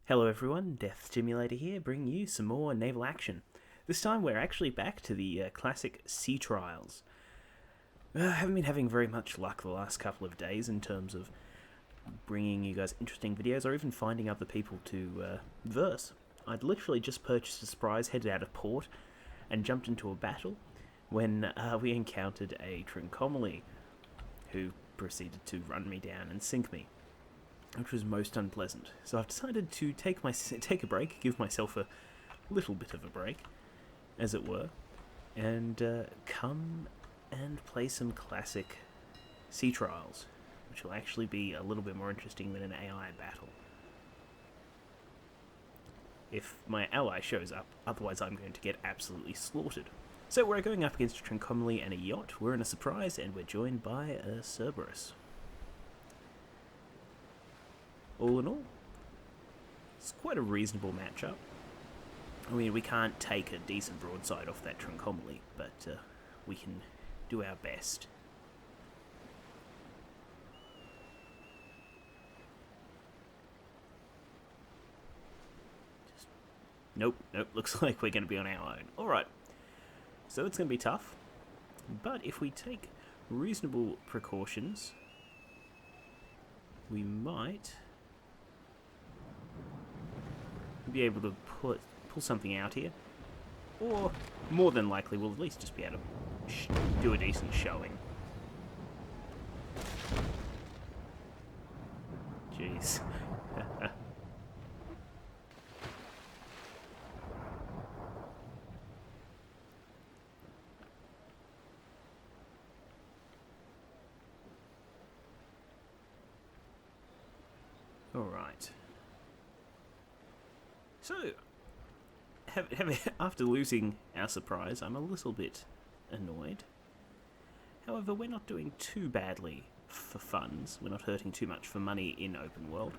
Hello everyone, Death Stimulator here, bringing you some more Naval Action. This time we're actually back to the classic sea trials. I haven't been having very much luck the last couple of days in terms of bringing you guys interesting videos or even finding other people to verse. I'd literally just purchased a surprise, headed out of port, and jumped into a battle when we encountered a Trincomalee who proceeded to run me down and sink me, which was most unpleasant. So I've decided to take a break, give myself a little bit of a break, as it were, and come and play some classic sea trials, which will actually be a little bit more interesting than an AI battle. If my ally shows up, otherwise I'm going to get absolutely slaughtered. So we're going up against a Trincomalee and a Yacht. We're in a Surprise, and we're joined by a Cerberus. All in all, it's quite a reasonable matchup. I mean, we can't take a decent broadside off that Trincomalee, but we can do our best. Nope, looks like we're going to be on our own. Alright, so it's going to be tough, but if we take reasonable precautions, we might be able to pull something out here, or more than likely we'll at least just be able to do a decent showing. Jeez. Alright. So, after losing our surprise, I'm a little bit annoyed. However, we're not doing too badly for funds. We're not hurting too much for money in open world.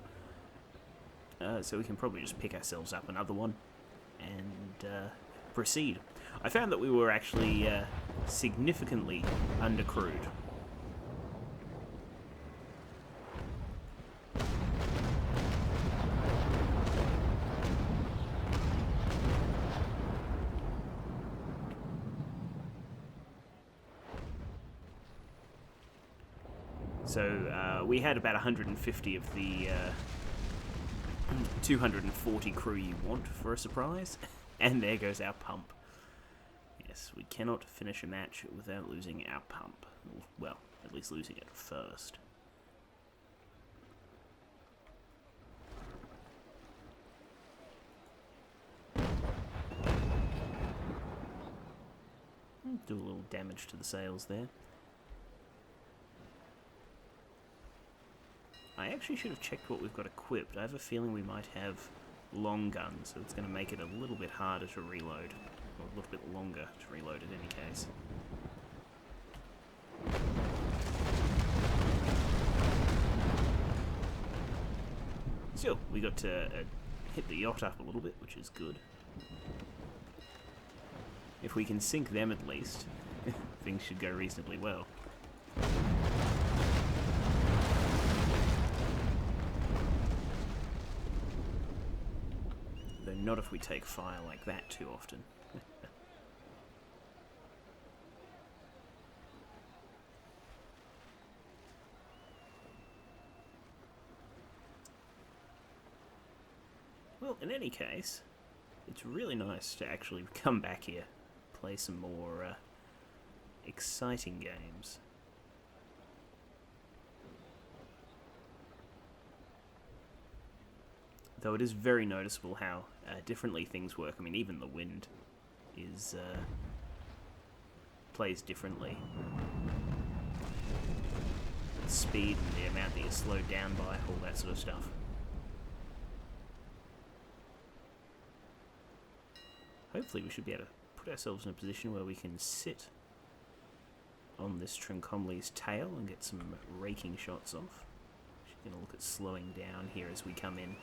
So we can probably just pick ourselves up another one and proceed. I found that we were actually significantly undercrewed. So we had about 150 of the 240 crew you want for a surprise, and there goes our pump. Yes, we cannot finish a match without losing our pump. Well, at least losing it first. Do a little damage to the sails there. I actually should have checked what we've got equipped. I have a feeling we might have long guns, so it's going to make it a little bit harder to reload, or a little bit longer to reload in any case. Still, we got to hit the yacht up a little bit, which is good. If we can sink them at least, things should go reasonably well. Not if we take fire like that too often. Well, in any case, it's really nice to actually come back here, play some more exciting games. Though it is very noticeable how differently things work. I mean, even the wind is plays differently. The speed and the amount that you're slowed down by, all that sort of stuff. Hopefully we should be able to put ourselves in a position where we can sit on this Trincomalee's tail and get some raking shots off. Just going to look at slowing down here as we come in.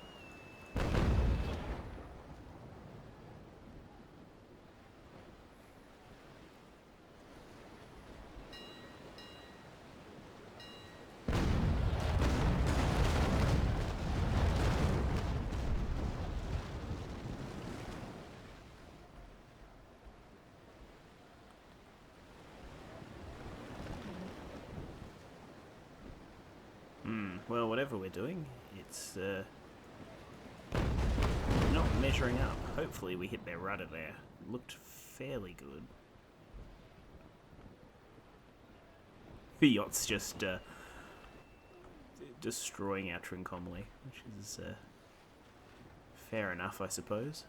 Well, whatever we're doing, it's not measuring up. Hopefully we hit their rudder there. It looked fairly good. The yacht's just destroying our Trincomalee, which is fair enough, I suppose.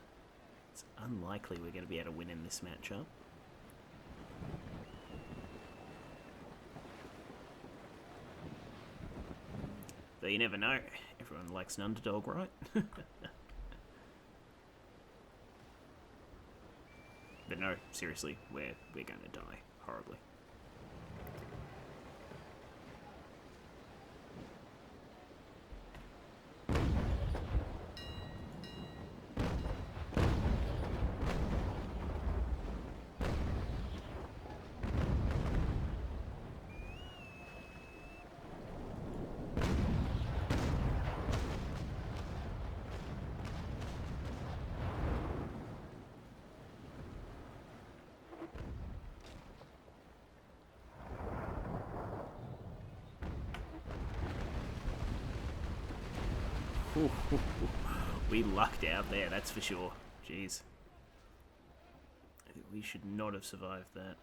It's unlikely we're going to be able to win in this matchup. Though you never know. Everyone likes an underdog, right? But no, seriously, we're going to die horribly. We lucked out there, that's for sure. Jeez. We should not have survived that.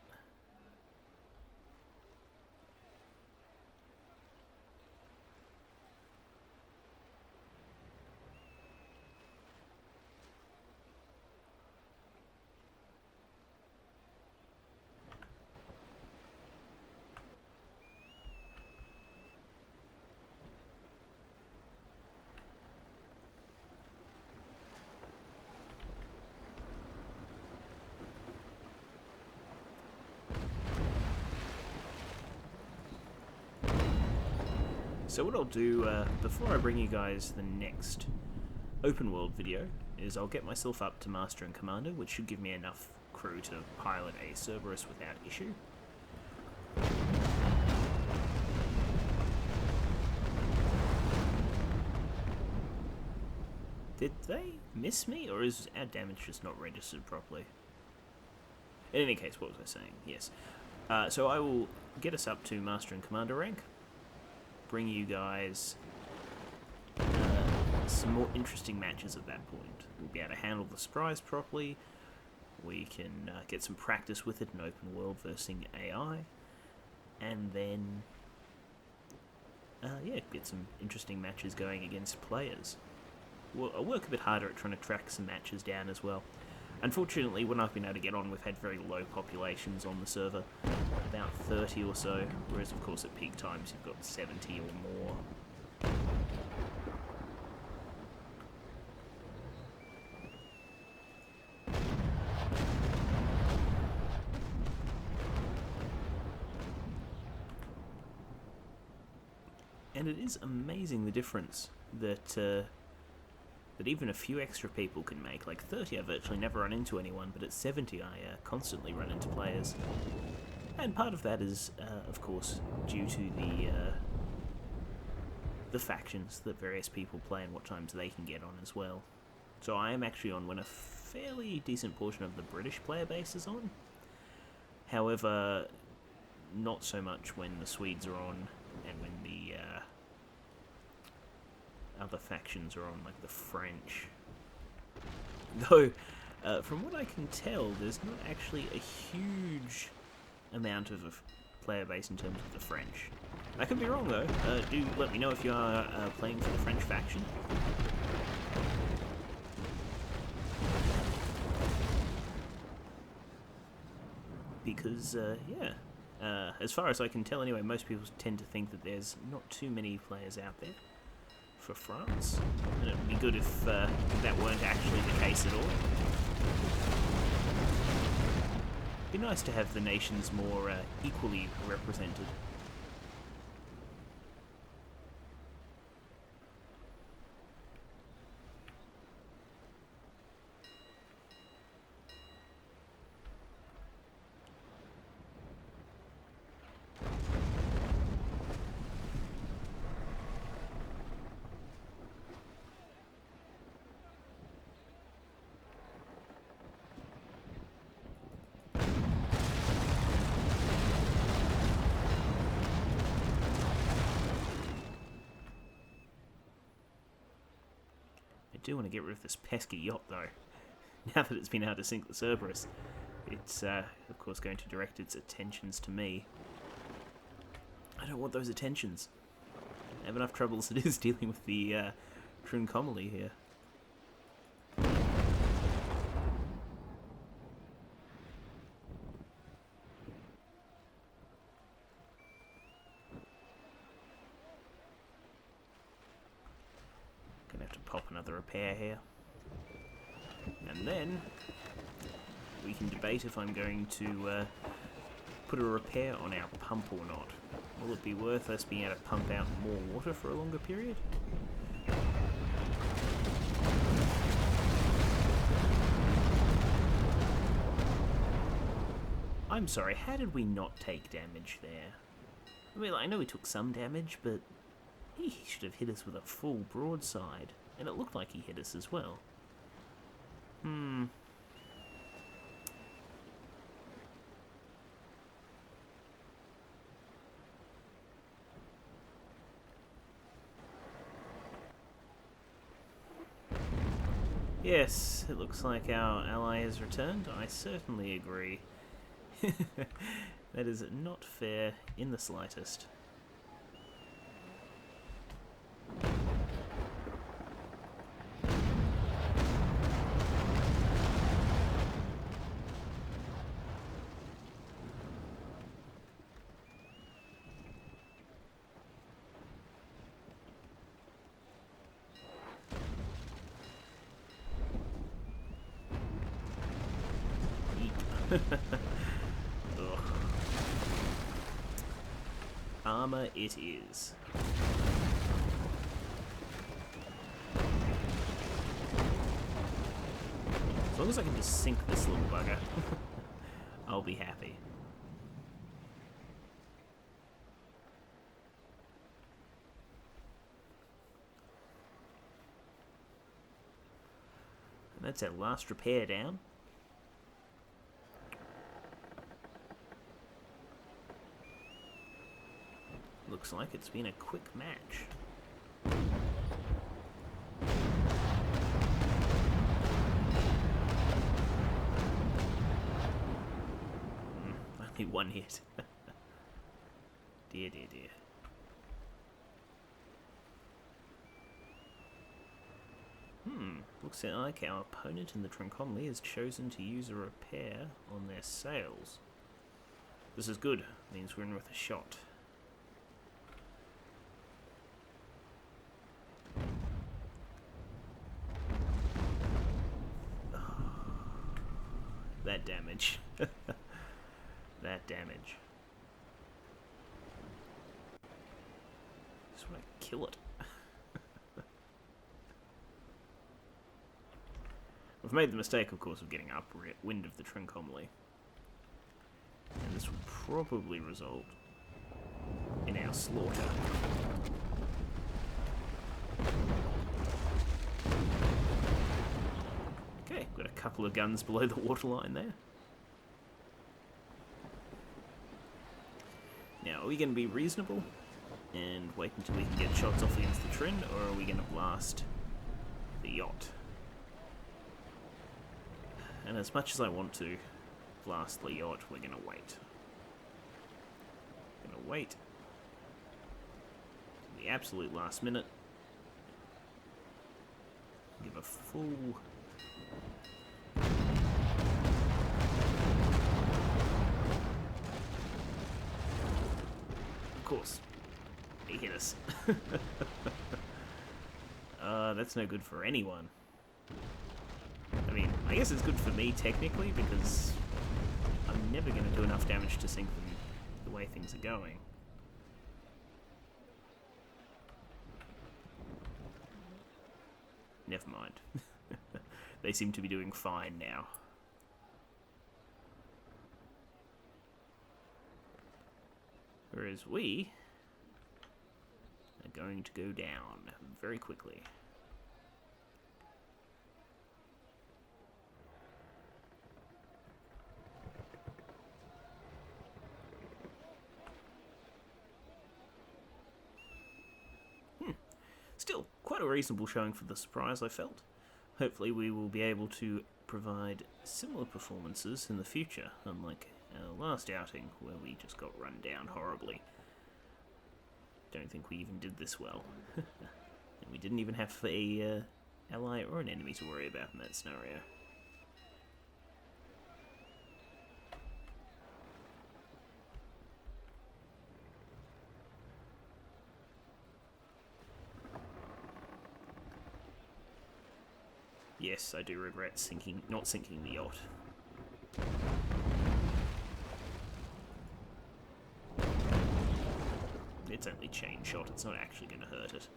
So what I'll do, before I bring you guys the next open world video, is I'll get myself up to Master and Commander, which should give me enough crew to pilot a Cerberus without issue. Did they miss me, or is our damage just not registered properly? In any case, what was I saying? Yes. So I will get us up to Master and Commander rank, bring you guys some more interesting matches at that point. We'll be able to handle the surprise properly, we can get some practice with it in open world versus AI, and then yeah, get some interesting matches going against players. I'll work a bit harder at trying to track some matches down as well. Unfortunately, when I've been able to get on, we've had very low populations on the server, about 30 or so, whereas of course at peak times you've got 70 or more. And it is amazing the difference that that even a few extra people can make. Like 30 I virtually never run into anyone, but at 70 I constantly run into players. And part of that is, of course, due to the factions that various people play and what times they can get on as well. So I am actually on when a fairly decent portion of the British player base is on. However, not so much when the Swedes are on and when the other factions are on, like the French. Though, from what I can tell, there's not actually a huge amount of a player base in terms of the French. I could be wrong though. Do let me know if you are playing for the French faction. Because, yeah, as far as I can tell anyway, most people tend to think that there's not too many players out there for France, and it would be good if that weren't actually the case at all. It'd be nice to have the nations more equally represented. do want to get rid of this pesky yacht, though. Now that it's been able to sink the Cerberus, it's, of course, going to direct its attentions to me. I don't want those attentions. I have enough trouble as it is dealing with the Trincomalee here. Gonna have to pop another repair here. And then we can debate if I'm going to put a repair on our pump or not. Will it be worth us being able to pump out more water for a longer period? I'm sorry, how did we not take damage there? I mean, I know we took some damage, but he should have hit us with a full broadside. And it looked like he hit us as well. Yes, it looks like our ally has returned. I certainly agree. That is not fair in the slightest. Ugh. Armour it is. As long as I can just sink this little bugger, I'll be happy. And that's our last repair down. Looks like it's been a quick match. Only one hit. Dear, dear, dear. Looks like our opponent in the Trincomalee has chosen to use a repair on their sails. This is good. Means we're in with a shot. That damage. That damage. Just want to kill it. We've made the mistake, of course, of getting upwind of the Trincomalee. And this will probably result in our slaughter. Okay, got a couple of guns below the waterline there. Now, are we going to be reasonable and wait until we can get shots off against the Trin, or are we going to blast the Yacht? And as much as I want to blast the Yacht, we're going to wait. Going to wait to the absolute last minute. Give a full... Of course, he hit us. That's no good for anyone. I mean, I guess it's good for me technically, because I'm never going to do enough damage to sink them the way things are going. Never mind. They seem to be doing fine now. Whereas we are going to go down very quickly. Still, quite a reasonable showing for the Surprise, I felt. hopefully we will be able to provide similar performances in the future, unlike our last outing, where we just got run down horribly. Don't think we even did this well. And we didn't even have a ally or an enemy to worry about in that scenario. Yes, I do regret not sinking the yacht. It's only chain shot, it's not actually going to hurt it.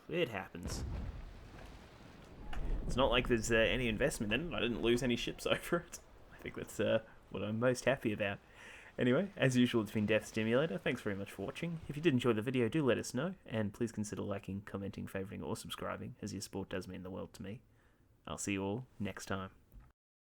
It happens. It's not like there's any investment in it. I didn't lose any ships over it. I think that's what I'm most happy about. Anyway, as usual, it's been Death Stimulator. Thanks very much for watching. If you did enjoy the video, do let us know, and please consider liking, commenting, favouring, or subscribing, as your support does mean the world to me. I'll see you all next time.